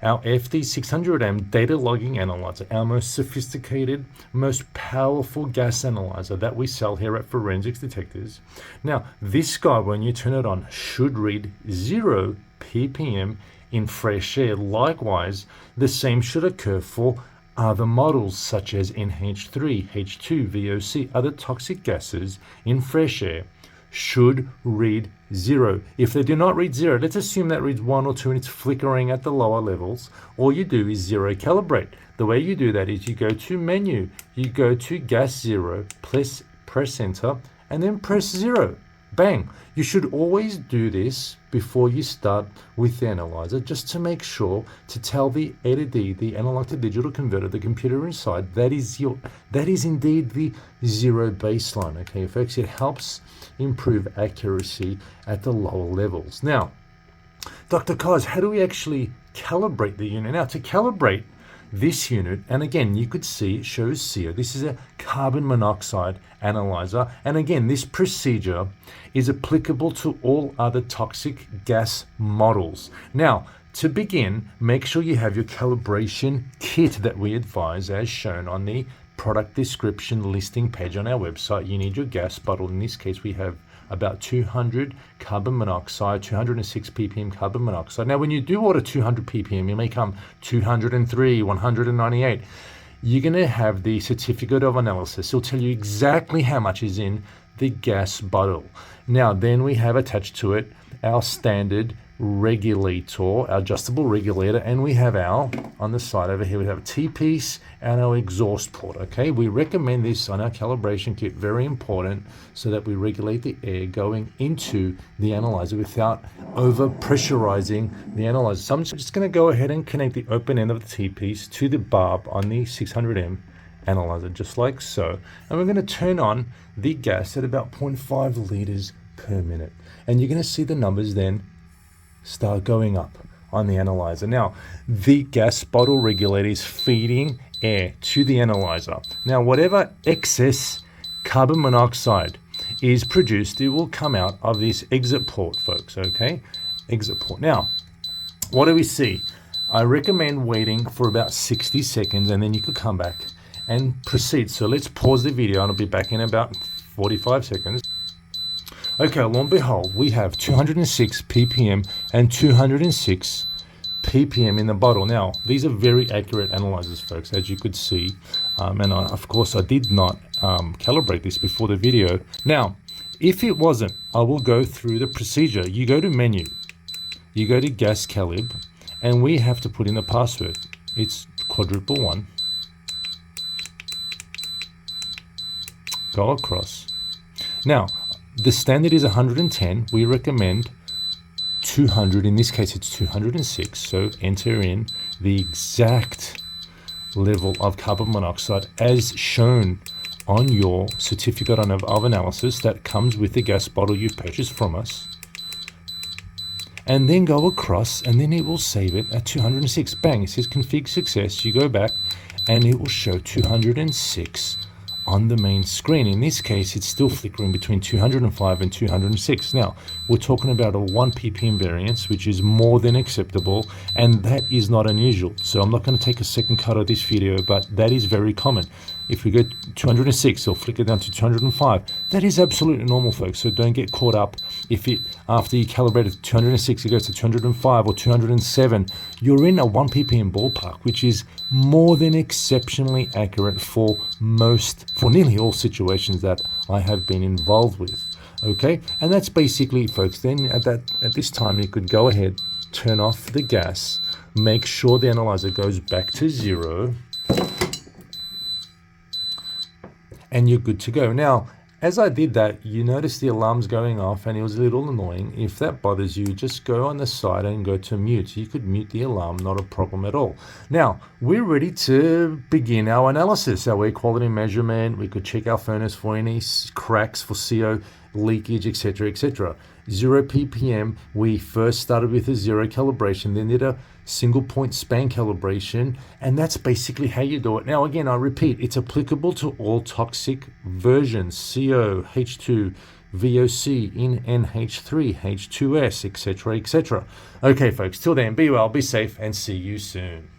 our FD-600M data logging analyzer, our most sophisticated, most powerful gas analyzer that we sell here at Forensics Detectors. Now, this guy, when you turn it on, should read 0 ppm in fresh air. Likewise, the same should occur for other models such as NH3, H2, VOC, other toxic gases in fresh air should read 0. If they do not read 0, let's assume that reads 1 or 2 and it's flickering at the lower levels. All you do is 0 calibrate. The way you do that is you go to menu, you go to gas 0, press enter, and then press 0. Bang! You should always do this before you start with the analyzer, just to make sure to tell the LED, the analog to digital converter, the computer inside, that is indeed the 0 baseline. Okay, folks, it helps improve accuracy at the lower levels. Now, Dr. Kaz, how do we actually calibrate the unit? Now, to calibrate this unit, and again, you could see it shows CO. This is a carbon monoxide analyzer, and again, this procedure is applicable to all other toxic gas models. Now, to begin, make sure you have your calibration kit that we advise as shown on the product description listing page on our website. You need your gas bottle. In this case, we have about 200 carbon monoxide, 206 ppm carbon monoxide. Now, when you do order 200 ppm, it may come 203, 198. You're going to have the certificate of analysis. It'll tell you exactly how much is in the gas bottle. Now, then we have attached to it our standard regulator, our adjustable regulator, and we have our, on the side over here, we have a T-piece and our exhaust port. Okay, we recommend this on our calibration kit, very important, so that we regulate the air going into the analyzer without over pressurizing the analyzer. So I'm just going to go ahead and connect the open end of the T-piece to the barb on the 600M analyzer, just like so, and we're going to turn on the gas at about 0.5 liters per minute, and you're going to see the numbers then start going up on the analyzer. Now, the gas bottle regulator is feeding air to the analyzer. Now, whatever excess carbon monoxide is produced, it will come out of this exit port, folks, okay? Exit port. Now, what do we see? I recommend waiting for about 60 seconds and then you could come back and proceed. So let's pause the video and I'll be back in about 45 seconds. Okay, lo and behold, we have 206 ppm and 206 ppm in the bottle. Now, these are very accurate analyzers, folks, as you could see. Of course, I did not calibrate this before the video. Now, if it wasn't, I will go through the procedure. You go to menu, you go to gas calib, and we have to put in the password. It's quadruple 1. Go across. Now, the standard is 110. We recommend 200. In this case, it's 206. So enter in the exact level of carbon monoxide as shown on your certificate of analysis that comes with the gas bottle you've purchased from us. And then go across, and then it will save it at 206. Bang, it says config success. You go back, and it will show 206 on the main screen. In this case, it's still flickering between 205 and 206. Now, we're talking about a 1 ppm variance, which is more than acceptable, and that is not unusual. So I'm not going to take a second cut of this video, but that is very common. If we go 206, it'll flicker down to 205. That is absolutely normal, folks, so don't get caught up if it, after you calibrate it to 206, it goes to 205 or 207. You're in a 1 ppm ballpark, which is more than exceptionally accurate for nearly all situations that I have been involved with. Okay, and that's basically it, folks. Then at this time, you could go ahead, turn off the gas, make sure the analyzer goes back to 0, and you're good to go. Now, as I did that, you notice the alarm's going off, and it was a little annoying. If that bothers you, just go on the side and go to mute. You could mute the alarm, not a problem at all. Now, we're ready to begin our analysis, our air quality measurement. We could check our furnace for any cracks, for CO leakage, etc., etc. 0 ppm, we first started with a 0 calibration, then did a single point span calibration, and that's basically how you do it. Now, again, I repeat, it's applicable to all toxic versions, CO, H2, VOC in NH3, H2S, etc., etc. Okay, folks, till then, be well, be safe, and see you soon.